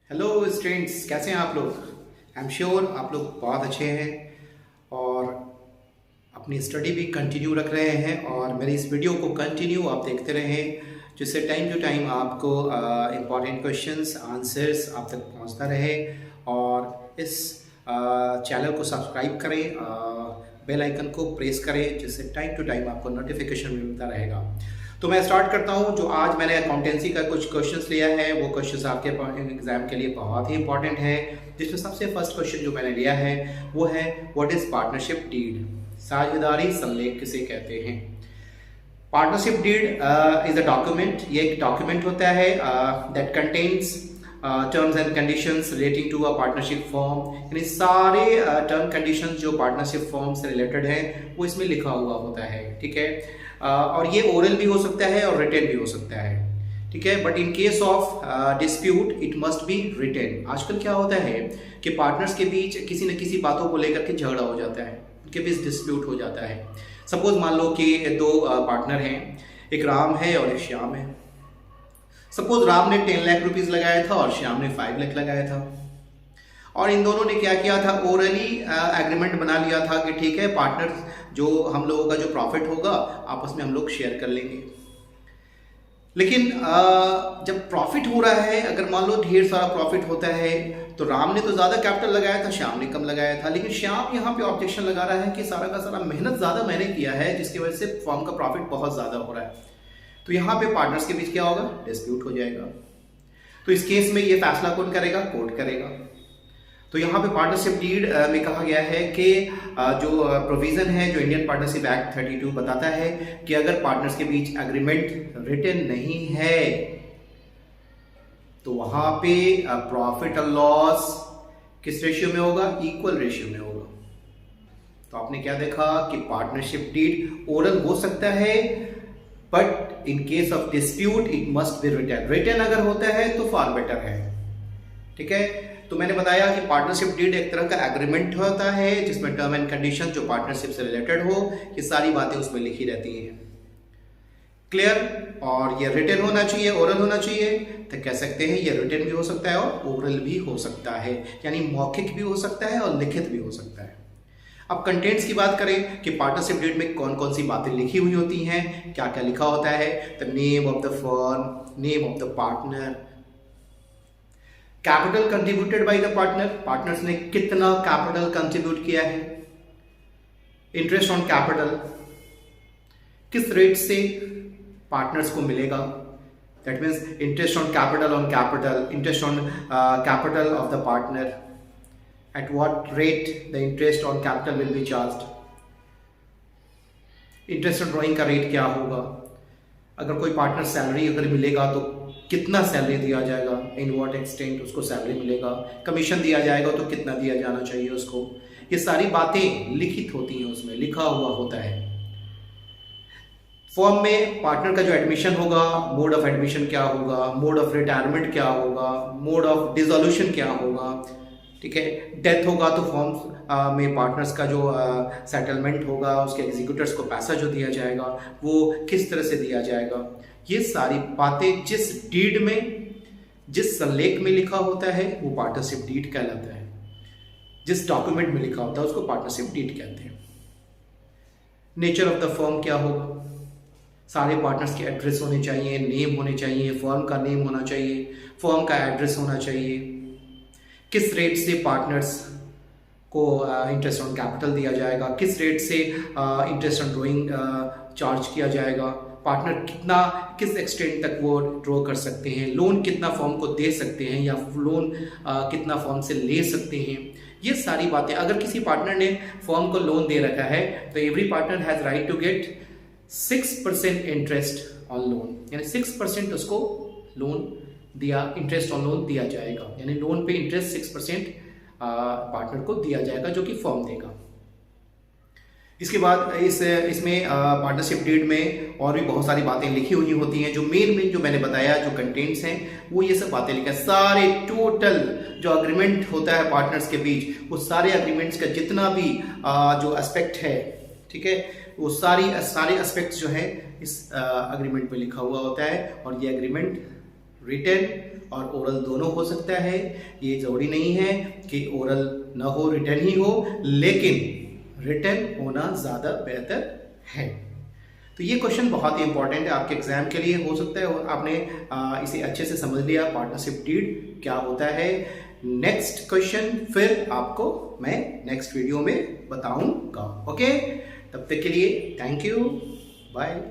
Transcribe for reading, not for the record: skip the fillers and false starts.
Hello students, कैसे हैं आप लोग। आई एम श्योर आप लोग बहुत अच्छे हैं और अपनी स्टडी भी कंटिन्यू रख रहे हैं और मेरी इस वीडियो को कंटिन्यू आप देखते रहें, जिससे टाइम टू टाइम आपको इम्पॉर्टेंट क्वेश्चंस आंसर्स आप तक पहुंचता रहे। और इस चैनल को सब्सक्राइब करें, बेल आइकन को प्रेस करें, जिससे टाइम टू टाइम आपको नोटिफिकेशन मिलता रहेगा। तो मैं स्टार्ट करता हूं। जो आज मैंने अकाउंटेंसी का कुछ क्वेश्चंस लिया है, वो क्वेश्चंस आपके एग्जाम के लिए बहुत ही इंपॉर्टेंट है। जिसमें सबसे फर्स्ट क्वेश्चन जो मैंने लिया है वो है व्हाट इज पार्टनरशिप डीड। साझेदारी संलेख किसे कहते हैं। Partnership deed is a document. ये एक डॉक्यूमेंट होता है that contains terms and conditions relating to a partnership form. यानी सारे टर्म कंडीशंस जो पार्टनरशिप फॉर्म से रिलेटेड है वो इसमें लिखा हुआ होता है। ठीक है, और ये ओरल भी हो सकता है और रिटन भी हो सकता है। ठीक है, but in case of dispute it must be written. आजकल क्या होता है कि पार्टनर्स के बीच किसी न किसी बातों को लेकर के झगड़ा हो जाता है, उनके बीच डिस्प्यूट हो जाता है। सपोज मान लो कि दो पार्टनर हैं, एक राम है और एक श्याम है। सपोज राम ने 10 लाख रुपीज लगाया था और श्याम ने 5 लाख लगाया था, और इन दोनों ने क्या किया था, ओरली एग्रीमेंट बना लिया था कि ठीक है पार्टनर, जो हम लोगों का जो प्रॉफिट होगा आपस में हम लोग शेयर कर लेंगे। लेकिन जब प्रॉफिट हो रहा है, अगर मान लो ढेर सारा प्रॉफिट होता है, तो राम ने तो ज्यादा कैपिटल लगाया था, श्याम ने कम लगाया था। लेकिन श्याम यहाँ पे ऑब्जेक्शन लगा रहा है कि सारा का सारा मेहनत ज्यादा मैंने किया है, जिसकी वजह से फर्म का प्रॉफिट बहुत ज्यादा हो रहा है। तो यहाँ पे पार्टनर्स के बीच क्या होगा, डिस्प्यूट हो जाएगा। तो इस केस में ये फैसला कौन करेगा, कोर्ट करेगा। तो यहाँ पे पार्टनरशिप डीड में कहा गया है कि जो प्रोविजन है, जो इंडियन पार्टनरशिप एक्ट 32 बताता है कि अगर पार्टनर्स के बीच एग्रीमेंट रिटन नहीं है तो वहां पे प्रॉफिट और लॉस किस रेशियो में होगा, इक्वल रेशियो में होगा। तो आपने क्या देखा कि पार्टनरशिप डीड ओरल हो सकता है, but in case of dispute it must be written. Written अगर होता है तो फार बेटर है। ठीक है, तो मैंने बताया कि पार्टनरशिप डीड एक तरह का एग्रीमेंट होता है जिसमें टर्म एंड कंडीशन जो पार्टनरशिप से रिलेटेड हो, ये सारी बातें उसमें लिखी रहती हैं। क्लियर। और ये रिटन होना चाहिए, ओरल होना चाहिए। तो कह सकते हैं ये रिटन भी हो सकता है और ओरल भी हो सकता है, यानी मौखिक भी हो सकता है और लिखित भी हो सकता है। अब कंटेंट्स की बात करें कि पार्टनरशिप डीड में कौन कौन सी बातें लिखी हुई होती हैं, क्या क्या लिखा होता है। The name of the firm, name of the partner, capital contributed by the partner, partners ने कितना कैपिटल कंट्रीब्यूट किया है। इंटरेस्ट ऑन कैपिटल, किस रेट से पार्टनर्स को मिलेगा, that means interest on capital, interest on capital of the partner, at what rate the interest on capital will be charged. Interest on drawing का rate क्या होगा, अगर कोई पार्टनर सैलरी अगर मिलेगा तो कितना सैलरी दिया जाएगा, इन व्हाट एक्सटेंट उसको सैलरी मिलेगा, कमीशन दिया जाएगा तो कितना दिया जाना चाहिए उसको। ये सारी बातें लिखित होती हैं, उसमें लिखा हुआ होता है। फॉर्म में पार्टनर का जो एडमिशन होगा, मोड ऑफ एडमिशन क्या होगा, मोड ऑफ रिटायरमेंट क्या होगा, मोड ऑफ डिसोल्यूशन क्या होगा। ठीक है, डेथ होगा तो फॉर्म में पार्टनर्स का जो सेटलमेंट होगा, उसके एग्जीक्यूटर्स को पैसा जो दिया जाएगा वो किस तरह से दिया जाएगा। ये सारी बातें जिस डीड में, जिस संलेख में लिखा होता है वो पार्टनरशिप डीड कहलाता है। जिस डॉक्यूमेंट में लिखा होता है उसको पार्टनरशिप डीड कहते हैं। नेचर ऑफ द फर्म क्या होगा, सारे पार्टनर्स के एड्रेस होने चाहिए, नेम होने चाहिए, फर्म का नेम होना चाहिए, फर्म का एड्रेस होना चाहिए, किस रेट से पार्टनर्स को इंटरेस्ट ऑन कैपिटल दिया जाएगा, किस रेट से इंटरेस्ट ऑन ड्रॉइंग चार्ज किया जाएगा, पार्टनर कितना, किस एक्सटेंट तक वो ड्रॉ कर सकते हैं, लोन कितना फर्म को दे सकते हैं या लोन कितना फर्म से ले सकते हैं। ये सारी बातें, अगर किसी पार्टनर ने फर्म को लोन दे रखा है तो every partner has right to get 6% interest on loan, यानी 6% उसको लोन दिया, इंटरेस्ट ऑन लोन दिया जाएगा, यानी लोन पे इंटरेस्ट 6% पार्टनर को दिया जाएगा जो कि फर्म देगा। इसके बाद इसमें पार्टनरशिप डीड में और भी बहुत सारी बातें लिखी हुई होती हैं। जो मेन जो मैंने बताया, जो कंटेंट्स हैं, वो ये सब बातें लिखा है। सारे टोटल जो अग्रीमेंट होता है पार्टनर्स के बीच, वो सारे अग्रीमेंट्स का जितना भी जो एस्पेक्ट है, ठीक है, वो सारे एस्पेक्ट्स जो है इस अग्रीमेंट में लिखा हुआ होता है। और ये अग्रीमेंट रिटन और ओरल दोनों हो सकता है। ये जरूरी नहीं है कि ओरल ना हो, रिटन ही हो, लेकिन रिटन होना ज़्यादा बेहतर है। तो ये क्वेश्चन बहुत ही इंपॉर्टेंट है आपके एग्जाम के लिए हो सकता है, और आपने इसे अच्छे से समझ लिया पार्टनरशिप डीड क्या होता है। नेक्स्ट क्वेश्चन फिर आपको मैं नेक्स्ट वीडियो में बताऊंगा। ओके, तब तक के लिए थैंक यू, बाय।